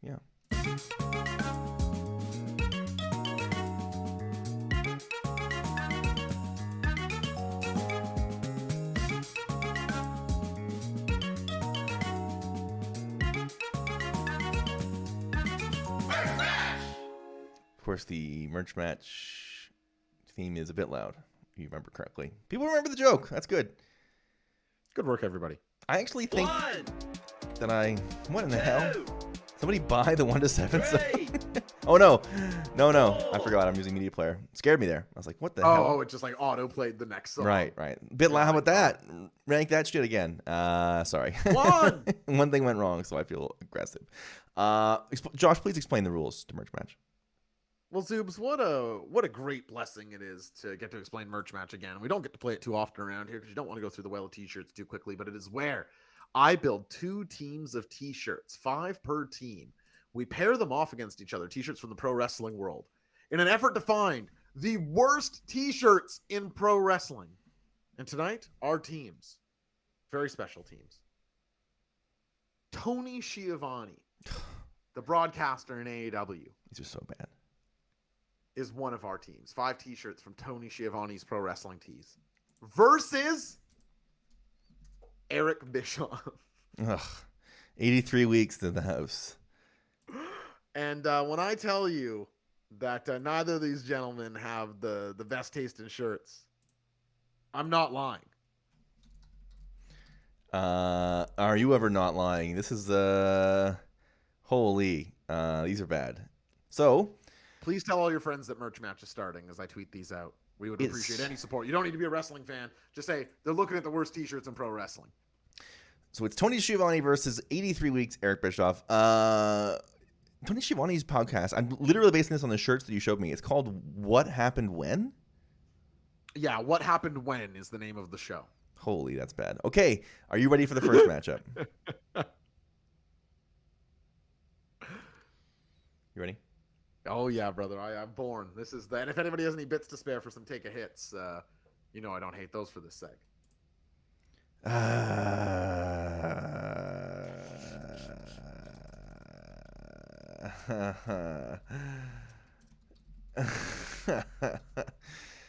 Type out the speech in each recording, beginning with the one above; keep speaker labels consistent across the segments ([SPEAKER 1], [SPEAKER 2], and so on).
[SPEAKER 1] Yeah. Of course, the merch match theme is a bit loud, if you remember correctly. People remember the joke. That's good.
[SPEAKER 2] Good work, everybody.
[SPEAKER 1] I actually think that what in the hell? Somebody buy the 1 to 7? Oh, no. I forgot. I'm using media player. It scared me there. I was like, what the hell?
[SPEAKER 2] Oh, it just like auto played the next song.
[SPEAKER 1] Right. Bit loud. How about that? Rank that shit again. Sorry. One thing went wrong, so I feel aggressive. Josh, please explain the rules to merch match.
[SPEAKER 2] Well, Zoobs, what a great blessing it is to get to explain merch match again. We don't get to play it too often around here because you don't want to go through the well of t-shirts too quickly, but it is where I build 2 teams of t-shirts, 5 per team. We pair them off against each other, t-shirts from the pro wrestling world, in an effort to find the worst t-shirts in pro wrestling. And tonight, our teams, very special teams. Tony Schiavone, the broadcaster in AEW.
[SPEAKER 1] These are so bad.
[SPEAKER 2] Is one of our teams. 5 t-shirts from Tony Schiavone's Pro Wrestling Tees. Versus Eric Bischoff.
[SPEAKER 1] Ugh. 83 weeks in the house.
[SPEAKER 2] And when I tell you that neither of these gentlemen have the best taste in shirts, I'm not lying.
[SPEAKER 1] Are you ever not lying? This is holy. These are bad. So
[SPEAKER 2] please tell all your friends that merch match is starting as I tweet these out. We would appreciate any support. You don't need to be a wrestling fan. Just say they're looking at the worst t-shirts in pro wrestling.
[SPEAKER 1] So it's Tony Schiavone versus 83 weeks Eric Bischoff. Tony Schiavone's podcast, I'm literally basing this on the shirts that you showed me. It's called What Happened When?
[SPEAKER 2] Yeah, What Happened When is the name of the show.
[SPEAKER 1] Holy, that's bad. Okay, are you ready for the first matchup? You ready?
[SPEAKER 2] Oh, yeah, brother. I'm born. This is and if anybody has any bits to spare for some take a hits, you know I don't hate those for this seg.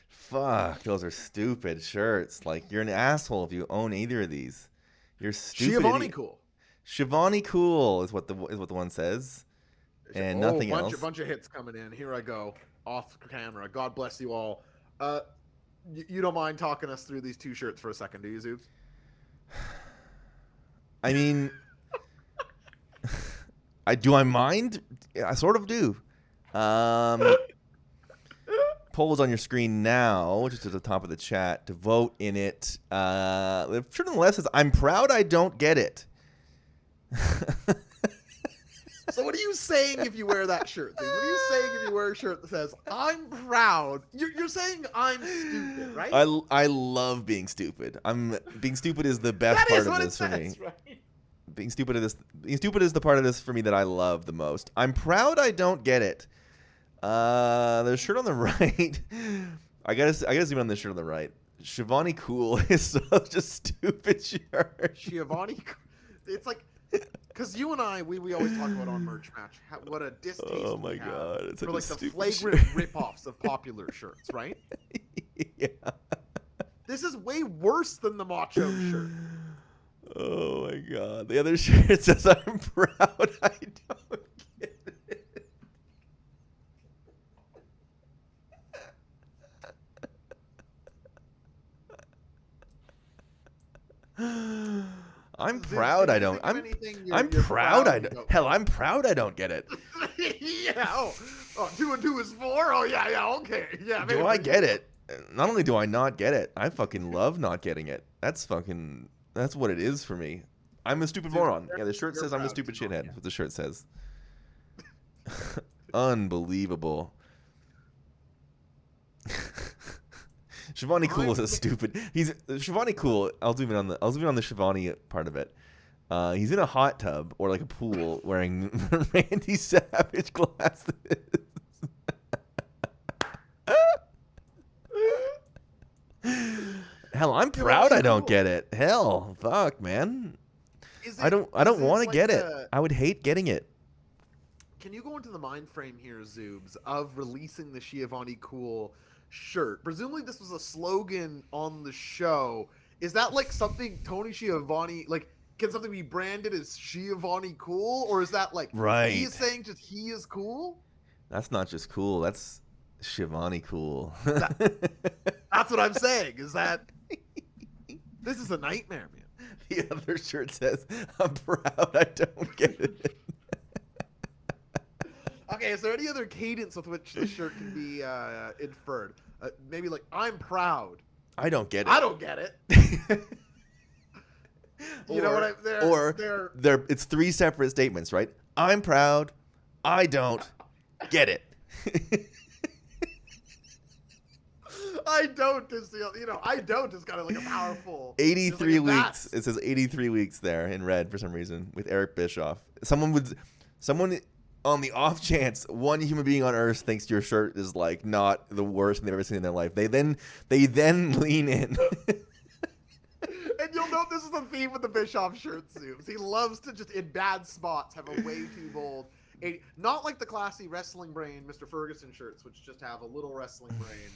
[SPEAKER 1] Fuck, those are stupid shirts. Like, you're an asshole if you own either of these. You're stupid.
[SPEAKER 2] Schiavone cool.
[SPEAKER 1] Schiavone cool is what the one says. And nothing else.
[SPEAKER 2] A bunch of hits coming in. Here I go. Off camera. God bless you all. You don't mind talking us through these 2 shirts for a second, do you, Zoobs?
[SPEAKER 1] I mean, I mind? I sort of do. Poll is on your screen now, just at the top of the chat, to vote in it. The shirt on the left says, "I'm proud I don't get it."
[SPEAKER 2] So what are you saying if you wear that shirt? What are you saying if you wear a shirt that says, "I'm proud"? You're saying I'm stupid, right?
[SPEAKER 1] I love being stupid. Being stupid is the best part of this for me.
[SPEAKER 2] Right?
[SPEAKER 1] Being stupid is the part of this for me that I love the most. I'm proud I don't get it. The shirt on the right. I gotta zoom on the shirt on the right. Schiavone cool is such a stupid shirt.
[SPEAKER 2] Schiavone, it's like. Because you and I, we always talk about on merch match what a distaste we have
[SPEAKER 1] it's
[SPEAKER 2] for like the flagrant
[SPEAKER 1] shirt.
[SPEAKER 2] rip-offs of popular shirts, right?
[SPEAKER 1] Yeah.
[SPEAKER 2] This is way worse than the Macho shirt.
[SPEAKER 1] Oh my god. The other shirt says, "I'm proud I don't get it." I'm proud I don't. I'm proud I don't. Hell, I'm proud I don't get it.
[SPEAKER 2] Yeah. Oh, 2 and 2 is 4. Oh yeah. Okay. Yeah.
[SPEAKER 1] Do I get it? Not only do I not get it, I fucking love not getting it. That's what it is for me. I'm a stupid moron. Yeah, the shirt says I'm a stupid shithead. That's what the shirt says. Unbelievable. Schiavone cool is a stupid. He's Schiavone cool. I'll zoom in on the Schiavone part of it. He's in a hot tub or like a pool wearing Randy Savage glasses. Hell, I'm proud I don't get it. Hell, fuck, man. I don't want to get it. I would hate getting it.
[SPEAKER 2] can you go into the mind frame here, Zoobs, of releasing the Schiavone Cool shirt? Presumably this was a slogan on the show. Is that like something Tony Schiavone, like, can something be branded as Schiavone Cool? Or is that like,
[SPEAKER 1] Right.
[SPEAKER 2] he's saying just he is cool?
[SPEAKER 1] That's not just cool. That's Schiavone cool.
[SPEAKER 2] That's what I'm saying. Is that this is a nightmare, man.
[SPEAKER 1] The other shirt says, "I'm proud I don't get it."
[SPEAKER 2] Okay, is there any other cadence with which the shirt can be inferred? Maybe like, I'm proud.
[SPEAKER 1] I don't get it.
[SPEAKER 2] I don't get it. You know what I?
[SPEAKER 1] It's three separate statements, right? I'm proud. I don't get it.
[SPEAKER 2] I don't is I don't is kind of like a powerful
[SPEAKER 1] 83
[SPEAKER 2] like
[SPEAKER 1] weeks. It says 83 weeks there in red for some reason with Eric Bischoff. Someone on the off chance one human being on earth thinks your shirt is like not the worst they've ever seen in their life. They then lean in.
[SPEAKER 2] And you'll note this is the theme with the Bischoff shirt zooms. He loves to just in bad spots have a way too bold. Not like the classy wrestling brain Mr. Ferguson shirts, which just have a little wrestling brain.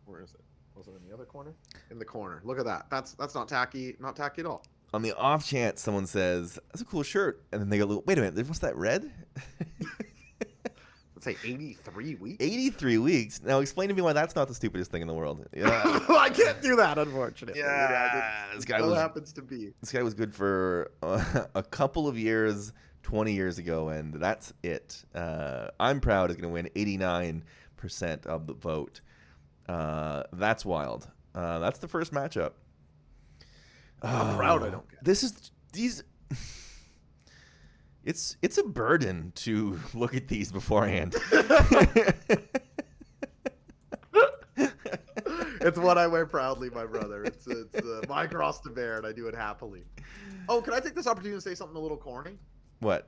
[SPEAKER 2] Where is it? Was it in the other corner? In the corner. Look at that. That's not tacky. Not tacky at all.
[SPEAKER 1] On the off chance someone says, "That's a cool shirt," and then they go, "Wait a minute, what's that red?"
[SPEAKER 2] Let's say 83 weeks.
[SPEAKER 1] 83 weeks. Now explain to me why that's not the stupidest thing in the world. Yeah.
[SPEAKER 2] I can't do that, unfortunately.
[SPEAKER 1] Yeah, this guy
[SPEAKER 2] happens to be.
[SPEAKER 1] This guy was good for a couple of years, 20 years ago, and that's it. I'm proud is going to win 89% of the vote. That's wild. That's the first matchup.
[SPEAKER 2] I'm proud I don't get
[SPEAKER 1] it. It's a burden to look at these beforehand.
[SPEAKER 2] It's what I wear proudly, my brother. It's my cross to bear, and I do it happily. Oh, can I take this opportunity to say something a little corny?
[SPEAKER 1] What?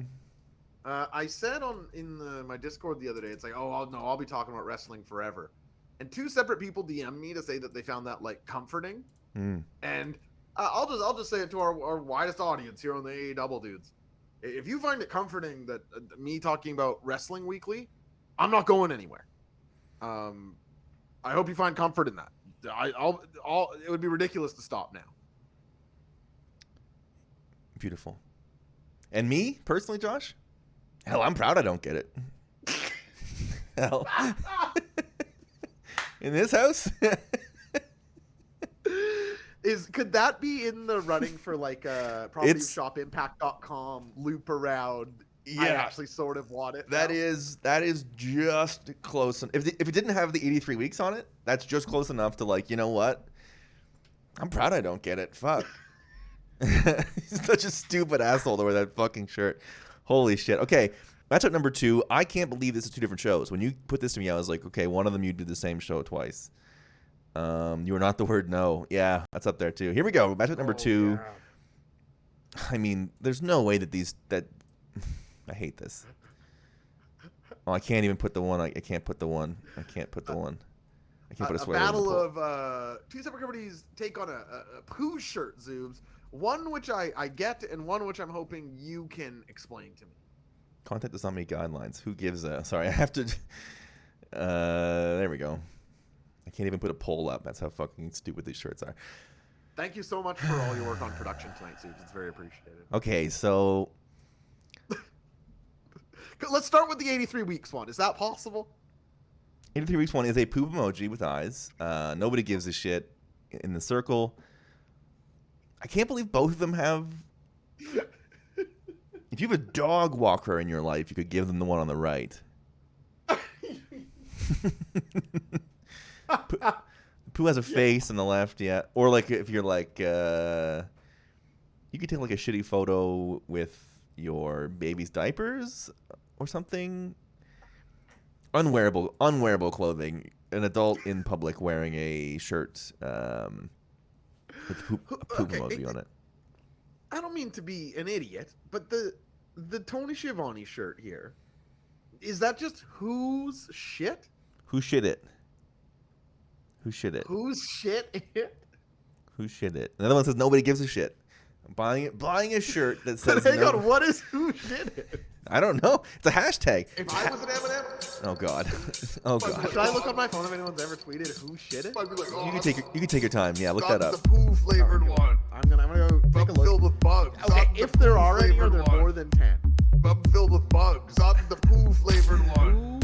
[SPEAKER 2] I said in my Discord the other day, it's like, I'll be talking about wrestling forever. And two separate people DM me to say that they found that like comforting. And I'll just say it to our widest audience here on the AA Double Dudes. If you find it comforting that me talking about wrestling weekly, I'm not going anywhere. I hope you find comfort in that. It would be ridiculous to stop now.
[SPEAKER 1] Beautiful. And me personally, Josh? Hell, I'm proud I don't get it. Hell. In this house?
[SPEAKER 2] Could that be in the running for like a propertyshop.impact.com loop around? Yeah, I actually sort of want it.
[SPEAKER 1] That is just close. If it didn't have the 83 weeks on it, that's just close enough to like, you know what? I'm proud I don't get it. Fuck. He's such a stupid asshole to wear that fucking shirt. Holy shit. Okay, matchup number 2. I can't believe this is 2 different shows. When you put this to me, I was like, okay, one of them you did the same show twice. You are not the word no. Yeah, that's up there too. Here we go. Matchup number 2. Yeah. I mean, there's no way that I hate this. Oh, I can't even put the one. I can't put the one. I can't put the one. I can't put a sweater. A
[SPEAKER 2] battle of two separate companies take on a poo shirt, Zoobs. One which I get, and one which I'm hoping you can explain to me.
[SPEAKER 1] Content does not meet guidelines. Who gives a? Sorry, I have to. There we go. I can't even put a poll up. That's how fucking stupid these shirts are.
[SPEAKER 2] Thank you so much for all your work on production tonight, Zoobs. It's very appreciated.
[SPEAKER 1] Okay, so
[SPEAKER 2] let's start with the 83 weeks one. Is that possible?
[SPEAKER 1] 83 weeks one is a poop emoji with eyes. Nobody gives a shit in the circle. I can't believe both of them have. If you have a dog walker in your life, you could give them the one on the right. Pooh has a face on the left, yeah. Or like if you're like, you could take like a shitty photo with your baby's diapers or something. Unwearable clothing. An adult in public wearing a shirt with poop emoji on it.
[SPEAKER 2] I don't mean to be an idiot, but the Tony Schiavone shirt here, is that just whose shit?
[SPEAKER 1] Who shit it? Who shit it?
[SPEAKER 2] Whose shit it?
[SPEAKER 1] Who shit it? Another one says nobody gives a shit. I'm buying a shirt that says.
[SPEAKER 2] Hang on, what is who shit it?
[SPEAKER 1] I don't know. It's a hashtag.
[SPEAKER 2] If I was an Eminem,
[SPEAKER 1] Oh God. Oh God.
[SPEAKER 2] should I look on my phone if anyone's ever tweeted who shit it?
[SPEAKER 3] I'd be like, oh,
[SPEAKER 1] You can take your time. Yeah, look that
[SPEAKER 3] got
[SPEAKER 1] up.
[SPEAKER 3] the poo flavored one.
[SPEAKER 2] I'm gonna go take a
[SPEAKER 3] Bub
[SPEAKER 2] look.
[SPEAKER 3] filled with bugs.
[SPEAKER 2] Okay,
[SPEAKER 3] Got the
[SPEAKER 2] if there are any, or
[SPEAKER 3] poo-flavored
[SPEAKER 2] there
[SPEAKER 3] one.
[SPEAKER 2] more than 10.
[SPEAKER 3] Bub filled with bugs. On the poo flavored one.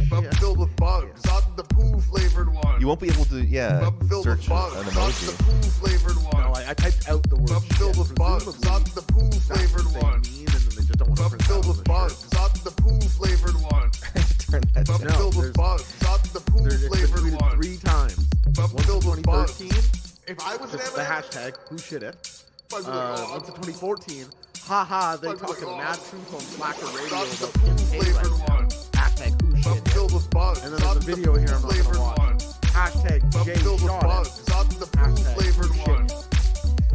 [SPEAKER 3] Bub filled with bugs. On the poo flavored one.
[SPEAKER 1] You won't be able to,
[SPEAKER 3] Bub filled
[SPEAKER 1] search
[SPEAKER 3] with bugs.
[SPEAKER 1] an
[SPEAKER 3] On
[SPEAKER 1] emoji.
[SPEAKER 3] the poo flavored one.
[SPEAKER 2] No, I typed out the word
[SPEAKER 3] Bub
[SPEAKER 2] shit.
[SPEAKER 3] filled with bugs.
[SPEAKER 2] Presumably,
[SPEAKER 3] On the poo
[SPEAKER 2] that's
[SPEAKER 3] flavored
[SPEAKER 2] what they
[SPEAKER 3] one.
[SPEAKER 2] mean, and then they just don't want to
[SPEAKER 3] Bub
[SPEAKER 2] print that
[SPEAKER 3] filled
[SPEAKER 2] on
[SPEAKER 3] with
[SPEAKER 2] the
[SPEAKER 3] bugs.
[SPEAKER 2] shirt.
[SPEAKER 3] On the poo flavored one.
[SPEAKER 1] Turn that
[SPEAKER 3] Bub
[SPEAKER 1] down.
[SPEAKER 2] No,
[SPEAKER 3] filled
[SPEAKER 2] there's-
[SPEAKER 3] with bugs. On the poo
[SPEAKER 2] It's been
[SPEAKER 3] flavored
[SPEAKER 2] tweeted
[SPEAKER 3] one.
[SPEAKER 2] 3 times.
[SPEAKER 3] Bub
[SPEAKER 2] Once in
[SPEAKER 3] filled with bugs.
[SPEAKER 2] 2013,
[SPEAKER 3] If I was an
[SPEAKER 2] just the
[SPEAKER 3] Eminem,
[SPEAKER 2] hashtag who shit it.
[SPEAKER 3] I'd be like, oh,
[SPEAKER 2] Once in 2014, haha, they
[SPEAKER 3] I'd be like,
[SPEAKER 2] talking
[SPEAKER 3] oh,
[SPEAKER 2] mad truth on Slacker Radio
[SPEAKER 3] on the
[SPEAKER 2] about
[SPEAKER 3] poo
[SPEAKER 2] getting paid right
[SPEAKER 3] flavored
[SPEAKER 2] now.
[SPEAKER 3] one.
[SPEAKER 2] Hashtag who
[SPEAKER 3] Bub
[SPEAKER 2] shit it.
[SPEAKER 3] filled with bugs.
[SPEAKER 2] And then there's
[SPEAKER 3] On
[SPEAKER 2] a
[SPEAKER 3] the
[SPEAKER 2] video
[SPEAKER 3] poo
[SPEAKER 2] here I'm not
[SPEAKER 3] flavored
[SPEAKER 2] gonna watch.
[SPEAKER 3] one.
[SPEAKER 2] Hashtag
[SPEAKER 3] Bub
[SPEAKER 2] Jay
[SPEAKER 3] filled with
[SPEAKER 2] shot it.
[SPEAKER 3] bugs. On the poo
[SPEAKER 2] Hashtag
[SPEAKER 3] flavored
[SPEAKER 2] who shit
[SPEAKER 3] one.
[SPEAKER 2] it.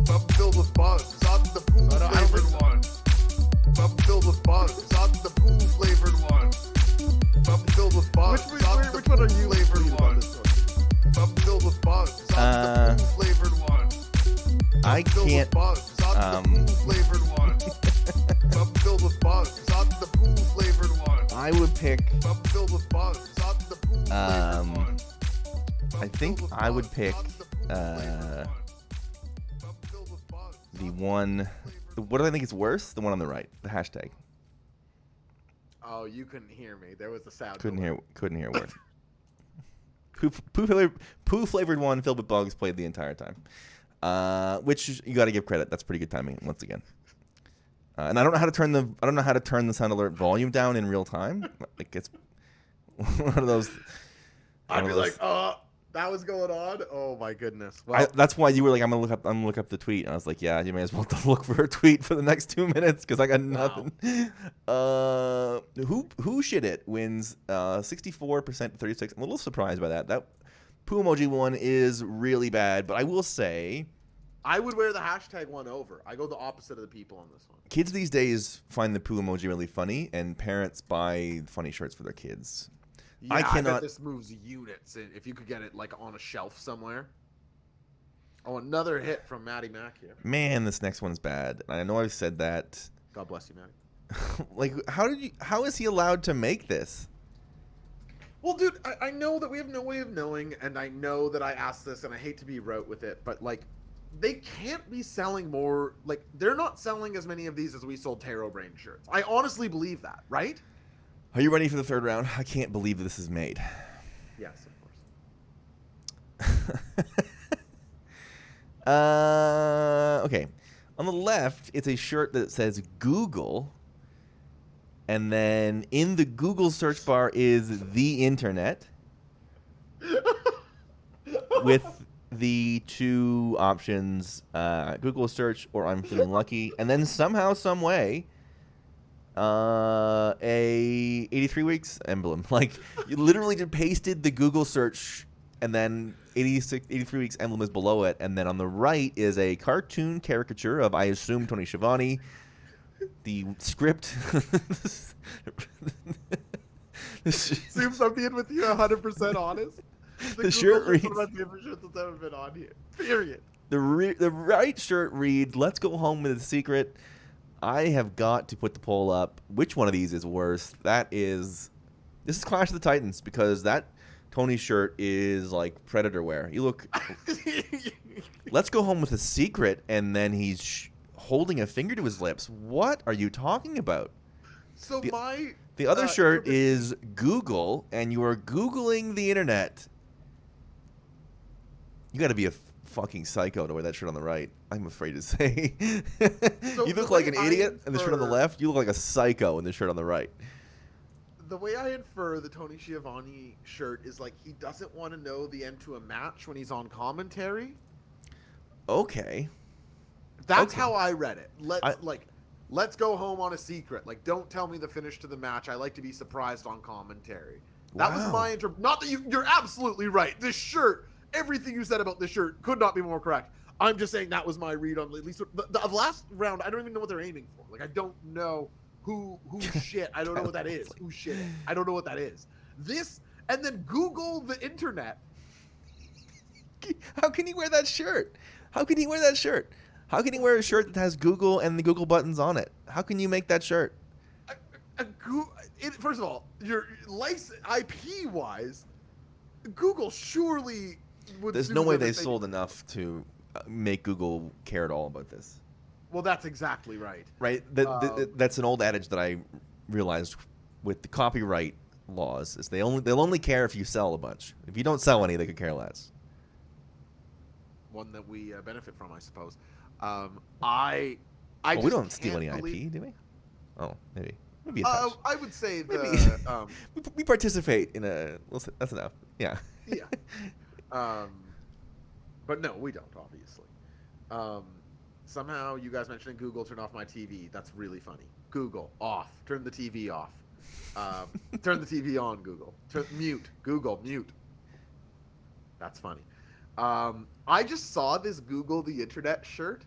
[SPEAKER 3] Bub filled with bugs. On the poo
[SPEAKER 2] I don't
[SPEAKER 3] flavored
[SPEAKER 2] think so.
[SPEAKER 3] one. Bub filled with bugs. On the poo flavored one. Bub filled with bugs.
[SPEAKER 2] Which
[SPEAKER 3] On the
[SPEAKER 2] one are
[SPEAKER 3] poo
[SPEAKER 2] you
[SPEAKER 3] flavored
[SPEAKER 2] tweeting about
[SPEAKER 3] one.
[SPEAKER 2] this one?
[SPEAKER 3] Bub filled with bugs. On the poo flavored one.
[SPEAKER 1] I
[SPEAKER 3] Bub filled with
[SPEAKER 1] can't.
[SPEAKER 3] bugs. On the poo flavored one. Bub filled with bugs. On the poo flavored one.
[SPEAKER 1] I would pick.
[SPEAKER 3] Bub filled with bugs. On the poo flavored one.
[SPEAKER 1] I think I would pick the one. What do I think is worse? The one on the right. The hashtag.
[SPEAKER 2] Oh, you couldn't hear me. There was a sound.
[SPEAKER 1] Couldn't hear a word. Poo flavored one filled with bugs played the entire time. Which you got to give credit. That's pretty good timing once again. And I don't know how to turn the sound alert volume down in real time. Like it's one of those.
[SPEAKER 2] I'd
[SPEAKER 1] one
[SPEAKER 2] be
[SPEAKER 1] of
[SPEAKER 2] like,
[SPEAKER 1] those-
[SPEAKER 2] that was going on. Oh my goodness. Well,
[SPEAKER 1] that's why you were like, I'm gonna look up the tweet, and I was like, yeah, you may as well look for a tweet for the next 2 minutes because I got nothing. Who shit it wins 64% to 36. I'm a little surprised by that. That poo emoji one is really bad, but I will say,
[SPEAKER 2] I would wear the hashtag one over. I go the opposite of the people on this one.
[SPEAKER 1] kids these days find the poo emoji really funny, and parents buy funny shirts for their kids.
[SPEAKER 2] Yeah,
[SPEAKER 1] I
[SPEAKER 2] bet
[SPEAKER 1] cannot-
[SPEAKER 2] this moves units if you could get it like on a shelf somewhere. Oh, another hit from Maddie Mack here.
[SPEAKER 1] Man, this next one's bad. I know I've said that.
[SPEAKER 2] God bless you, Maddie.
[SPEAKER 1] Like, how is he allowed to make this?
[SPEAKER 2] Well, dude, I know that we have no way of knowing, and I know that I asked this, and I hate to be rote with it, but like, they can't be selling more. Like, they're not selling as many of these as we sold Tarot Brain shirts. I honestly believe that, right?
[SPEAKER 1] Are you ready for the third round? I can't believe this is made.
[SPEAKER 2] Yes, of course.
[SPEAKER 1] Okay. On the left, it's a shirt that says Google. And then in the Google search bar is the internet with the 2 options, Google search or I'm feeling lucky. And then somehow, some way, a 83 weeks emblem. Like, you literally just pasted the Google search and then 83 weeks emblem is below it, and then on the right is a cartoon caricature of, I assume, Tony Schiavone. The script.
[SPEAKER 2] Seems I'm being with you 100% honest.
[SPEAKER 1] The shirt reads.
[SPEAKER 2] One of my favorite shirts that's ever been on here. Period.
[SPEAKER 1] The right shirt reads, "Let's go home with a secret." I have got to put the poll up. Which one of these is worse? This is Clash of the Titans, because that Tony shirt is like Predator wear. You look. Let's go home with a secret, and then he's holding a finger to his lips. What are you talking about?
[SPEAKER 2] So
[SPEAKER 1] The other shirt is Google, and you are Googling the internet. You got to be a fucking psycho to wear that shirt on the right. I'm afraid to say.
[SPEAKER 2] So
[SPEAKER 1] You
[SPEAKER 2] the
[SPEAKER 1] look like
[SPEAKER 2] way
[SPEAKER 1] an idiot in the shirt on the
[SPEAKER 2] infer-
[SPEAKER 1] left. You look like a psycho in the shirt on the right.
[SPEAKER 2] The way I infer the Tony Schiavone shirt is like he doesn't want to know the end to a match when he's on commentary.
[SPEAKER 1] Okay.
[SPEAKER 2] That's
[SPEAKER 1] Okay.
[SPEAKER 2] how I read it. Let's go home on a secret. Like, don't tell me the finish to the match. I like to be surprised on commentary. That was
[SPEAKER 1] Wow.
[SPEAKER 2] my Not that you're absolutely right. This shirt, everything you said about this shirt could not be more correct. I'm just saying that was my read on at least the last round. I don't even know what they're aiming for. Like, I don't know who shit. I don't know what that is. Who shit? I don't know what that is. This, and then Google the internet.
[SPEAKER 1] How can he wear that shirt? How can he wear that shirt? How can he wear a shirt that has Google and the Google buttons on it? How can you make that shirt?
[SPEAKER 2] First of all, your license IP wise, Google surely would.
[SPEAKER 1] There's
[SPEAKER 2] sue
[SPEAKER 1] no way
[SPEAKER 2] them
[SPEAKER 1] they
[SPEAKER 2] if
[SPEAKER 1] sold enough to make Google care at all about this.
[SPEAKER 2] Well, that's exactly right.
[SPEAKER 1] Right? That's an old adage that I realized with the copyright laws is they'll only care if you sell a bunch. If you don't sell any, they could care less.
[SPEAKER 2] One that we benefit from, I suppose. I
[SPEAKER 1] Well, we
[SPEAKER 2] just
[SPEAKER 1] don't steal
[SPEAKER 2] can't
[SPEAKER 1] any
[SPEAKER 2] believe-
[SPEAKER 1] IP, do we? Oh, maybe a touch.
[SPEAKER 2] I would say
[SPEAKER 1] Maybe.
[SPEAKER 2] the
[SPEAKER 1] We participate in a. That's enough. Yeah.
[SPEAKER 2] yeah. But no, we don't, obviously. Somehow you guys mentioning Google turn off my TV. That's really funny. Google off. Turn the TV off. Turn the TV on, Google. Mute. Google, mute. That's funny. I just saw this Google the Internet shirt.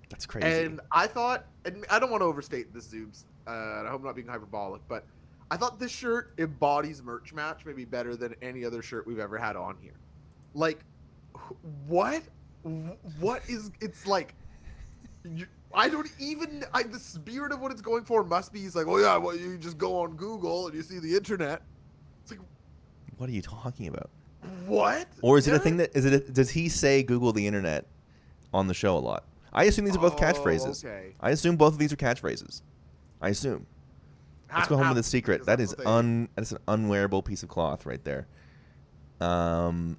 [SPEAKER 1] That's crazy.
[SPEAKER 2] And I thought, and I don't want to overstate this, Zoobs. I hope I'm not being hyperbolic, but I thought this shirt embodies merch match maybe better than any other shirt we've ever had on here. Like, what? What is? It's like, I don't even. The spirit of what it's going for must be. He's like, oh yeah, well you just go on Google and you see the internet. It's like,
[SPEAKER 1] what are you talking about?
[SPEAKER 2] what?
[SPEAKER 1] Or is it a thing that does he say Google the Internet on the show a lot? I assume these are both catchphrases.
[SPEAKER 2] Okay.
[SPEAKER 1] I assume both of these are catchphrases. I assume. Let's go home with a secret. That is that's an unwearable piece of cloth right there. So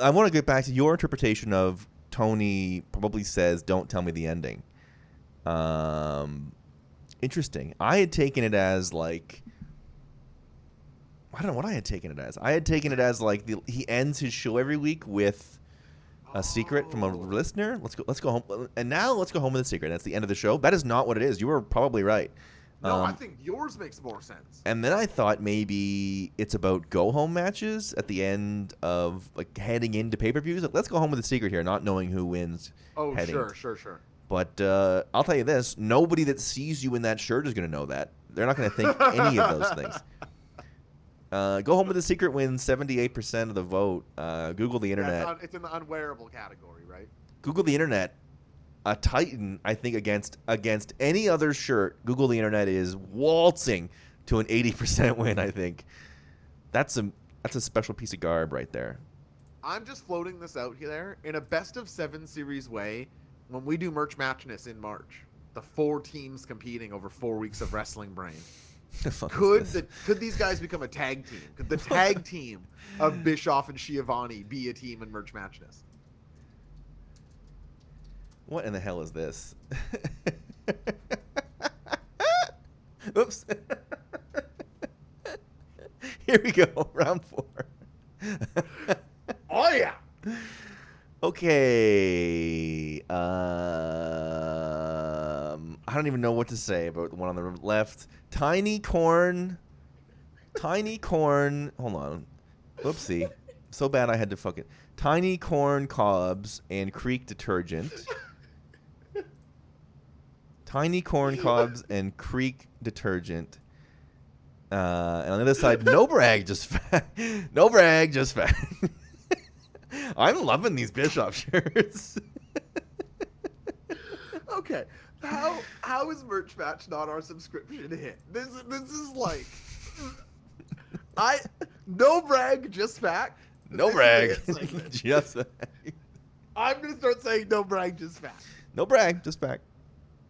[SPEAKER 1] I want to get back to your interpretation of Tony probably says, "Don't tell me the ending." Interesting. I had taken it as like. I don't know what I had taken it as. I had taken it as like he ends his show every week with a secret from a listener. Let's go home. And now let's go home with a secret. That's the end of the show. That is not what it is. You were probably right.
[SPEAKER 2] No, I think yours makes more sense.
[SPEAKER 1] And then I thought maybe it's about go home matches at the end of like heading into pay-per-views. Like, let's go home with a secret here, not knowing who wins.
[SPEAKER 2] Oh,
[SPEAKER 1] heading.
[SPEAKER 2] sure.
[SPEAKER 1] But I'll tell you this: nobody that sees you in that shirt is going to know that. They're not going to think any of those things. Go home with a secret wins 78% of the vote. Google the internet.
[SPEAKER 2] Yeah, it's in the unwearable category, right?
[SPEAKER 1] Google the internet. A Titan, I think, against any other shirt, Google the internet is waltzing to an 80% win. I think that's a special piece of garb right there.
[SPEAKER 2] I'm just floating this out here in a best of 7 series way. When we do Merch Matchness in March, the 4 teams competing over 4 weeks of Wrestling Brain. Could these guys become a tag team? Could the tag team of Bischoff and Schiavone be a team in Merch Matchness?
[SPEAKER 1] What in the hell is this? Oops. Here we go. Round 4.
[SPEAKER 2] Oh, yeah.
[SPEAKER 1] Okay. I don't even know what to say about the one on the left. Tiny corn. Hold on. Oopsie. So bad I had to fucking. Tiny corn cobs and Creek detergent. Tiny corn cobs and Creek detergent. And on the other side, no brag, just fat. No brag, just fat. I'm loving these Bischoff shirts.
[SPEAKER 2] Okay, how is Merch Match not our subscription hit? This is like, no brag, just fact.
[SPEAKER 1] No brag, just fact.
[SPEAKER 2] I'm gonna start saying no brag, just fact.
[SPEAKER 1] No brag, just fact.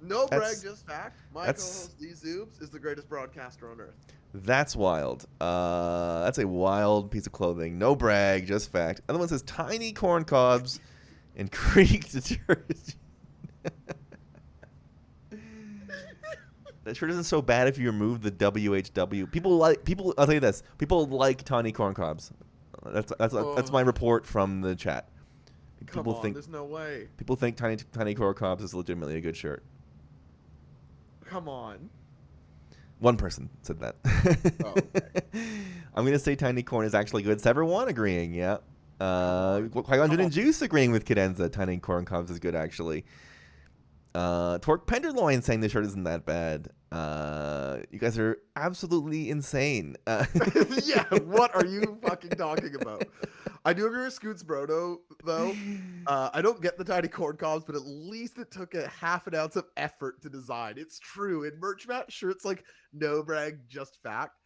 [SPEAKER 2] No brag, just fact. My
[SPEAKER 1] that's-
[SPEAKER 2] co-host D Zoobs is the greatest broadcaster on earth.
[SPEAKER 1] That's wild. That's a wild piece of clothing. No brag, just fact. Other one says tiny corn cobs and Creek detergent. That shirt isn't so bad if you remove the WHW. People. I'll tell you this. People like tiny corn cobs. That's my report from the chat. People think
[SPEAKER 2] there's no way.
[SPEAKER 1] People think tiny corn cobs is legitimately a good shirt.
[SPEAKER 2] Come on.
[SPEAKER 1] One person said that.
[SPEAKER 2] Oh, okay.
[SPEAKER 1] I'm gonna say tiny corn is actually good. Sever1 agreeing, yeah. Qui-Gon and Juice agreeing with Cadenza. Tiny corn cobs is good actually. Torque Penderloin saying the shirt isn't that bad. You guys are absolutely insane.
[SPEAKER 2] Yeah, what are you fucking talking about? I do agree with Scoots Brodo, though. I don't get the tiny corn cobs, but at least it took a half an ounce of effort to design. It's true. In merch match shirts like No Brag, Just Fact,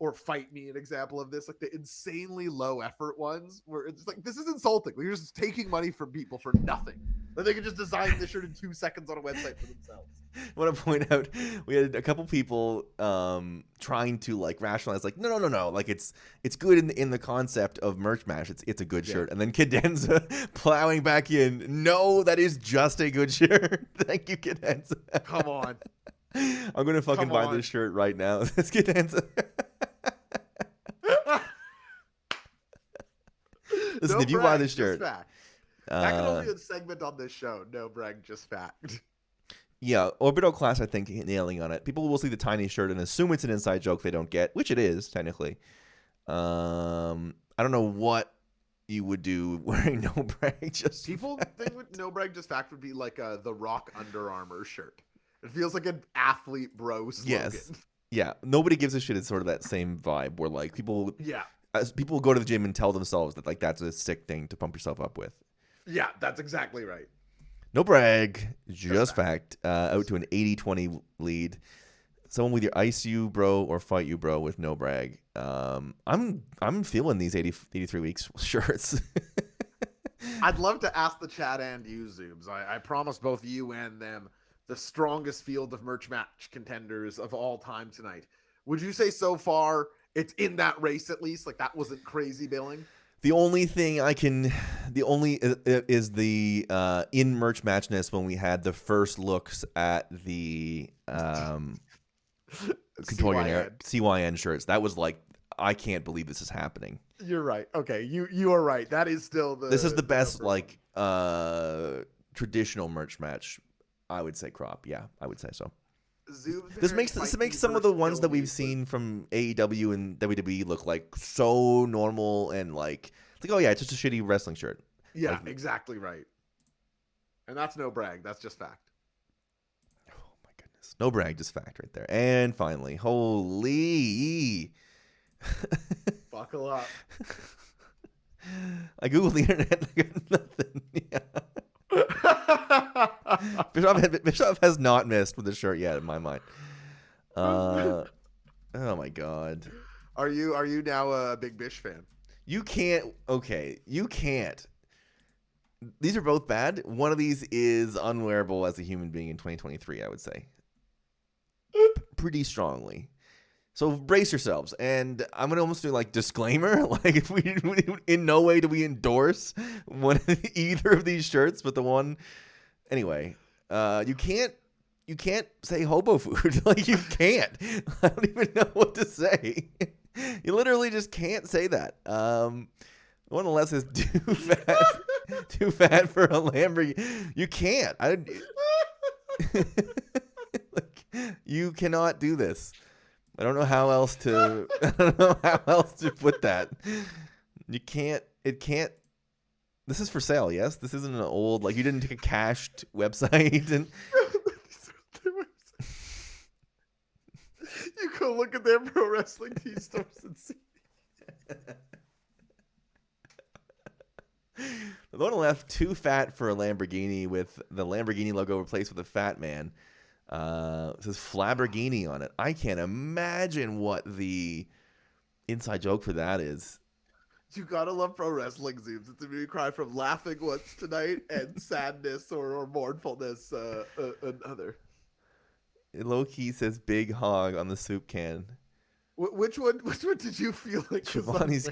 [SPEAKER 2] or Fight Me, an example of this, like the insanely low effort ones, where it's like, this is insulting. We're just taking money from people for nothing. Then they can just design this shirt in 2 seconds on a website for themselves.
[SPEAKER 1] I want to point out we had a couple people trying to like rationalize like no like it's good in the concept of merch match, it's a good shirt, and then Cadenza plowing back in, no, that is just a good shirt. Thank you, Cadenza.
[SPEAKER 2] Come on.
[SPEAKER 1] I'm gonna fucking buy this shirt right now. Let's Cadenza. Listen, if you buy this shirt,
[SPEAKER 2] that can only be a segment on this show. No Brag, Just Fact.
[SPEAKER 1] Yeah, Orbital Class, I think, nailing on it. People will see the tiny shirt and assume it's an inside joke they don't get, which it is, technically. I don't know what you would do wearing No Brag Just
[SPEAKER 2] People
[SPEAKER 1] Fact.
[SPEAKER 2] think with No Brag Just Fact would be like The Rock Under Armour shirt. It feels like an athlete bro slogan.
[SPEAKER 1] Yes. Yeah, nobody gives a shit. It's sort of that same vibe where, like, people go to the gym and tell themselves that, like, that's a sick thing to pump yourself up with.
[SPEAKER 2] Yeah, that's exactly right.
[SPEAKER 1] No Brag, Just Fact, out to an 80-20 lead. Someone with your Ice You Bro or Fight You Bro with No Brag. I'm feeling these 83 weeks shirts.
[SPEAKER 2] I'd love to ask the chat and you, Zoobs. I promise both you and them the strongest field of merch match contenders of all time tonight. Would you say so far it's in that race at least? Like, that wasn't crazy billing?
[SPEAKER 1] The only is the in merch matchness when we had the first looks at the CYN shirts. That was like, I can't believe this is happening.
[SPEAKER 2] You're right. Okay, you are right. That is still
[SPEAKER 1] this is the best like traditional merch match, I would say. Crop, yeah, I would say so. This makes some of the ones that we've seen from AEW and WWE look like so normal and like oh yeah, it's just a shitty wrestling shirt.
[SPEAKER 2] Yeah,
[SPEAKER 1] like,
[SPEAKER 2] exactly right. And that's No Brag. That's Just Fact.
[SPEAKER 1] Oh my goodness, No Brag, Just Fact right there. And finally, holy,
[SPEAKER 2] buckle up.
[SPEAKER 1] I googled the internet. I got nothing. Yeah. Bischoff has not missed with the shirt yet in my mind. Oh my god.
[SPEAKER 2] Are you now a big Bish fan?
[SPEAKER 1] You can't. Okay, you can't. These are both bad. One of these is unwearable as a human being in 2023, I would say. Pretty strongly. So brace yourselves. And I'm going to almost do like disclaimer. Like, if we in no way do we endorse either of these shirts, but the one. Anyway, you can't say hobo food. Like, you can't. I don't even know what to say. You literally just can't say that. One unless it's too fat for a Lamborghini. You can't. You cannot do this. I don't know how else to put that. You can't. It can't. This is for sale, yes? This isn't an old, like, you didn't take a cached website and
[SPEAKER 2] you go look at their pro wrestling tee stores and see.
[SPEAKER 1] The one on the left, too fat for a Lamborghini, with the Lamborghini logo replaced with a fat man. It says Flabberghini on it. I can't imagine what the inside joke for that is.
[SPEAKER 2] You gotta love pro wrestling, Zooms. It's a movie cry from laughing once tonight and sadness or mournfulness another.
[SPEAKER 1] It low-key says Big Hog on the soup can.
[SPEAKER 2] Which one did you feel like
[SPEAKER 1] Schiavone's,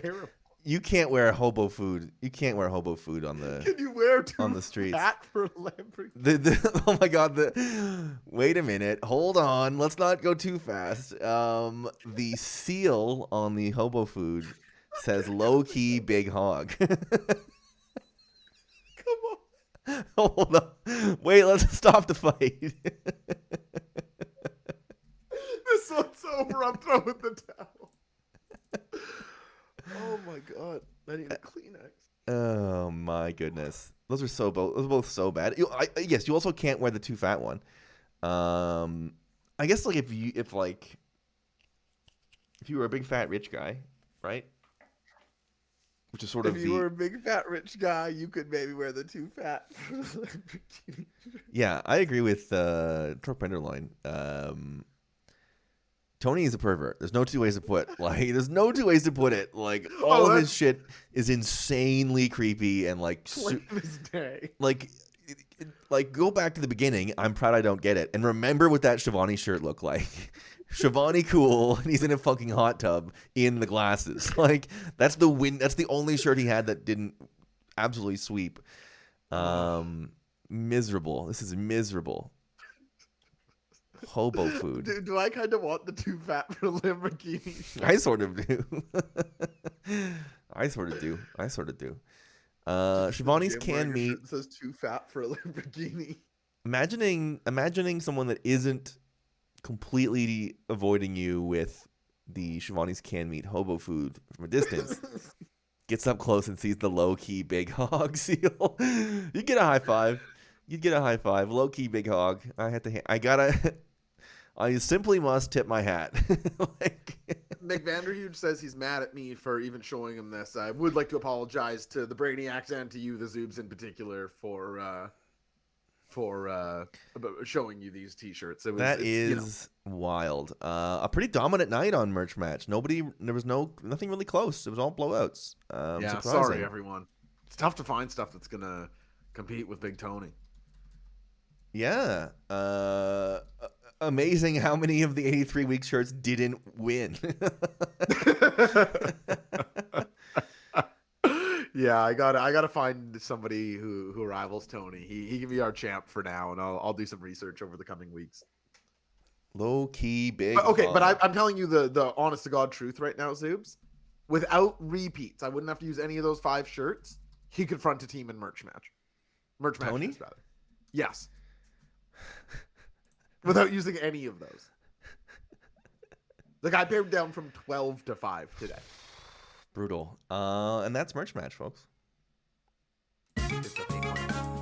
[SPEAKER 1] you can't wear hobo food. You can't wear hobo food on the.
[SPEAKER 2] Can you wear
[SPEAKER 1] on the streets?
[SPEAKER 2] Fat for a Lamborghini?
[SPEAKER 1] Oh my god! Wait a minute. Hold on. Let's not go too fast. The seal on the hobo food says low key Big Hog.
[SPEAKER 2] Come
[SPEAKER 1] on. Hold on. Wait. Let's stop the fight.
[SPEAKER 2] This one's over. I'm throwing the towel. Oh my god! I need a Kleenex.
[SPEAKER 1] Oh my goodness! Those are both so bad. Yes, you also can't wear the too fat one. I guess like if you were a big fat rich guy, right? which is sort
[SPEAKER 2] If
[SPEAKER 1] of
[SPEAKER 2] you were
[SPEAKER 1] the
[SPEAKER 2] a big fat rich guy, you could maybe wear the too fat.
[SPEAKER 1] yeah. I agree with Torque Penderloin. Tony is a pervert. There's no two ways to put there's no two ways to put it. Like all of his shit is insanely creepy and
[SPEAKER 2] Plain as day.
[SPEAKER 1] like go back to the beginning. I'm proud I don't get it. And remember what that Schiavone shirt looked like. Schiavone cool, and he's in a fucking hot tub in the glasses. Like that's the only shirt he had that didn't absolutely sweep. Miserable. This is miserable. Hobo food.
[SPEAKER 2] Do I kind of want the too fat for Lamborghini?
[SPEAKER 1] I sort of do. I sort of do. Schiavone's canned meat.
[SPEAKER 2] Says too fat for a Lamborghini.
[SPEAKER 1] Imagining someone that isn't completely avoiding you with the Schiavone's canned meat hobo food from a distance. Gets up close and sees the low-key big hog seal. You'd get a high five. Low-key big hog. I simply must tip my hat.
[SPEAKER 2] Nick Vanderhuge says he's mad at me for even showing him this. I would like to apologize to the Brainiacs and to you, the Zoobs in particular, for showing you these T-shirts.
[SPEAKER 1] That is wild. A pretty dominant night on Merch Match. There was nothing really close. It was all blowouts.
[SPEAKER 2] Yeah,
[SPEAKER 1] surprising.
[SPEAKER 2] sorry everyone. It's tough to find stuff that's gonna compete with Big Tony.
[SPEAKER 1] Yeah. Amazing how many of the 83-week shirts didn't win.
[SPEAKER 2] Yeah, I gotta find somebody who rivals Tony. He can be our champ for now, and I'll do some research over the coming weeks.
[SPEAKER 1] Low key big.
[SPEAKER 2] But I'm telling you the honest to God truth right now, Zoobs. Without repeats, I wouldn't have to use any of those 5 shirts. He could front a team in merch
[SPEAKER 1] Tony?
[SPEAKER 2] matches, rather. Yes. Without using any of those. The guy pared down from 12 to 5 today.
[SPEAKER 1] Brutal. And that's Merch Match, folks.
[SPEAKER 2] It's a fake one.